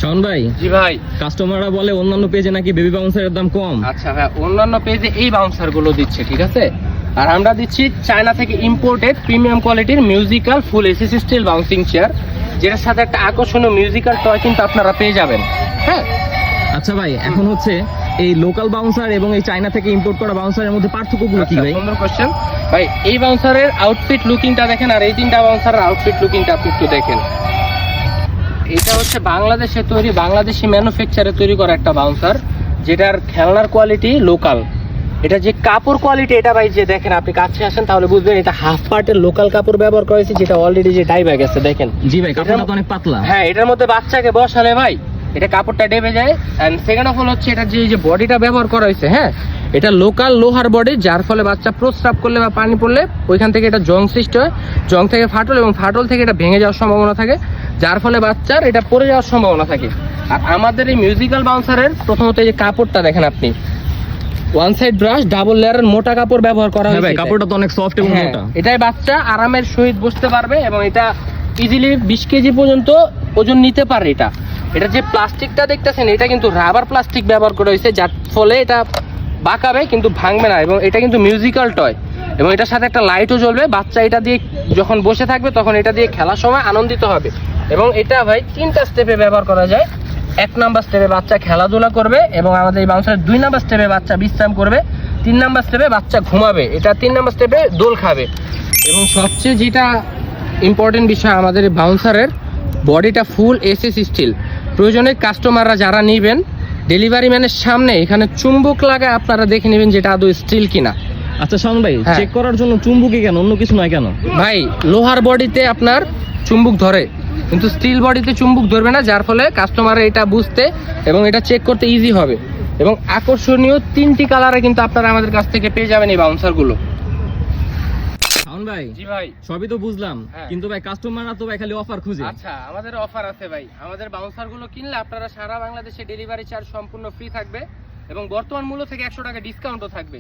শাওন ভাই, জি ভাই। কাস্টমাররা বলে অন্যান্য পেজে নাকি বেবি বাউন্সারের দাম কম। আচ্ছা ভাই, অন্যান্য পেজে এই বাউন্সার গুলো দিচ্ছে, ঠিক আছে, আর আমরা দিচ্ছি চায়না থেকে ইম্পোর্টেড প্রিমিয়াম কোয়ালিটির মিউজিক্যাল ফুল এসিসি স্টিল বাউন্সিং চেয়ার, যেটার সাথে একটা আকর্ষণীয় মিউজিক্যাল টয় কিন্তু আপনারা পেয়ে যাবেন। হ্যাঁ আচ্ছা ভাই, এখন হচ্ছে এই লোকাল বাউন্সার এবং এই চায়না থেকে ইম্পোর্ট করা বাউন্সারের মধ্যে পার্থক্যগুলো কি ভাই? সুন্দর কোশ্চেন ভাই। এই বাউন্সারের আউটফিট লুকিংটা দেখেন, আর এই তিনটা বাউন্সারের আউটফিট লুকিংটা আপনি একটু দেখেন। এটা হচ্ছে বাংলাদেশে তৈরি, বাংলাদেশি ম্যানুফ্যাকচারে তৈরি করা একটা বাউন্সার, যেটার খেলনার কোয়ালিটি লোকাল। এটা যে কাপড় কোয়ালিটি, এটা ভাই যে দেখেন, আপনি কাছে আসেন তাহলে বুঝবেন এটা হাফ পার্টের লোকাল কাপড় ব্যবহার করা হয়েছে, যেটা অলরেডি যে ডাই হয়ে গেছে দেখেন। জি ভাই, কাপড়টা তো অনেক পাতলা। হ্যাঁ, এটার মধ্যে বাচ্চাকে বসালে ভাই এটা কাপড়টা ডেবে যায়। এন্ড সেকেন্ড অফ অল হচ্ছে এটা যে বডিটা ব্যবহার করা হয়েছে, হ্যাঁ, এটা লোকাল লোহার বডি, যার ফলে বাচ্চা প্রস্রাব করলে বা পানি পড়লে ওইখান থেকে এটা জং সৃষ্টি হয়, জং থেকে ফাটল, এবং ফাটল থেকে এটা ভেঙে যাওয়ার সম্ভাবনা থাকে, যার ফলে বাচ্চার এটা পড়ে যাওয়ার সম্ভাবনা থাকে। আর আমাদের এই মিউজিক্যাল বাউন্সারের প্রথমত এই যে কাপড়টা দেখেন আপনি, ওয়ান সাইড ব্রাশ ডাবল লেয়ারের মোটা কাপড় ব্যবহার করা হয়েছে। ভাই কাপড়টা তো অনেক সফট এবং মোটা। এটাই বাচ্চা আরামের সহিত বসতে পারবে, এবং এটা ইজিলি 20 কেজি পর্যন্ত ওজন নিতে পারে। এটা যে প্লাস্টিকটা দেখতেছেন, এটা কিন্তু রাবার প্লাস্টিক ব্যবহার করা হয়েছে, যার ফলে এটা বাঁকাবে কিন্তু ভাঙবে না, এবং এটা কিন্তু মিউজিক্যাল টয়, এবং এটার সাথে একটা লাইটও জ্বলবে। বাচ্চা এটা দিয়ে যখন বসে থাকবে তখন এটা দিয়ে খেলার সময় আনন্দিত হবে। এবং এটা ভাই 3টা স্টেপে ব্যবহার করা যায়। 1 নাম্বার স্টেপে বাচ্চা খেলাধুলা করবে, এবং আমাদের এই বাউন্সারের 2 নাম্বার স্টেপে বাচ্চা বিশ্রাম করবে, 3 নাম্বার স্টেপে বাচ্চা ঘুমাবে, এটা 3 নাম্বার স্টেপে দোল খাবে। এবং সবচেয়ে যেটা ইম্পর্টেন্ট বিষয়, আমাদের এই বাউন্সারের বডিটা ফুল এসএস স্টিল। প্রয়োজনে কাস্টমাররা যারা নেবেন, ডেলিভারি ম্যানের সামনে এখানে চুম্বক লাগায় আপনারা দেখে নেবেন যেটা আদৌ স্টিল কিনা। আচ্ছা শাওন ভাই, হ্যাঁ। চেক করার জন্য চুম্বকই কেন, অন্য কিছু নয় কেন? ভাই লোহার বডিতে আপনার চুম্বক ধরে, কিন্তু স্টিল বডিতে চুম্বক ধরবে না, যার ফলে কাস্টমার এটা বুঝতে এবং এটা চেক করতে ইজি হবে। এবং আকর্ষণীয় 3টি কালারে কিন্তু আপনারা আমাদের কাছ থেকে পেয়ে যাবেন এই বাউন্সারগুলো। শাওন ভাই, জি ভাই। সবই তো বুঝলাম, হ্যাঁ। কিন্তু ভাই কাস্টমাররা তো ভাই খালি অফার খুঁজে। আচ্ছা, আমাদের অফার আছে ভাই। আমাদের বাউন্সারগুলো কিনলে আপনারা সারা বাংলাদেশে ডেলিভারি চার্জ সম্পূর্ণ ফ্রি থাকবে, এবং বর্তমান মূল্য থেকে 100 টাকা ডিসকাউন্টও থাকবে।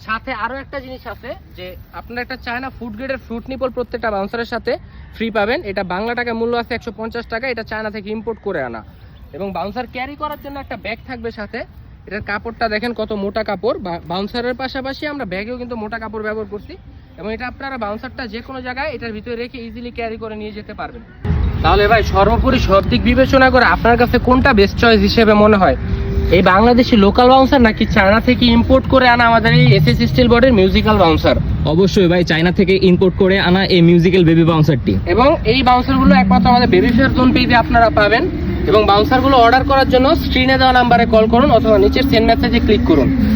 সাথে আরো একটা জিনিস আছে, যে আপনারা একটা চায়না ফুড গ্রেডের ফ্রুট নিপল প্রত্যেকটা বাউন্সারের সাথে ফ্রি পাবেন। এটা বাংলা টাকা মূল্য আছে 150 টাকা, এটা চায়না থেকে ইম্পোর্ট করে আনা। এবং বাউন্সার ক্যারি করার জন্য একটা ব্যাগ থাকবে সাথে। এটার কাপড়টা দেখেন কত মোটা কাপড়, বাউন্সারের পাশাপাশি আমরা ব্যাগেও কিন্তু মোটা কাপড় ব্যবহার করছি, এবং এটা আপনারা বাউন্সারটা যে কোনো জায়গায় এটার ভিতরে রেখে ইজিলি ক্যারি করে নিয়ে যেতে পারবেন। তাহলে ভাই সর্বোপরি সব দিক বিবেচনা করে আপনার কাছে কোনটা বেস্ট চয়েস হিসেবে মনে হয়, এই বাংলাদেশি লোকাল বাউন্সার নাকি চায়না থেকে ইম্পোর্ট করে আনা আমাদের এই এসএস স্টিল বডির মিউজিক্যাল বাউন্সার? অবশ্যই ভাই, চায়না থেকে ইম্পোর্ট করে আনা এই মিউজিক্যাল বেবি বাউন্সারটি। এবং এই বাউন্সারগুলো একমাত্র আমাদের বেবি ফেয়ার জোন পেজে আপনারা পাবেন। এবং বাউন্সারগুলো অর্ডার করার জন্য স্ক্রিনে দেওয়া নাম্বারে কল করুন, অথবা নিচের সেন্ড মেসেজে ক্লিক করুন।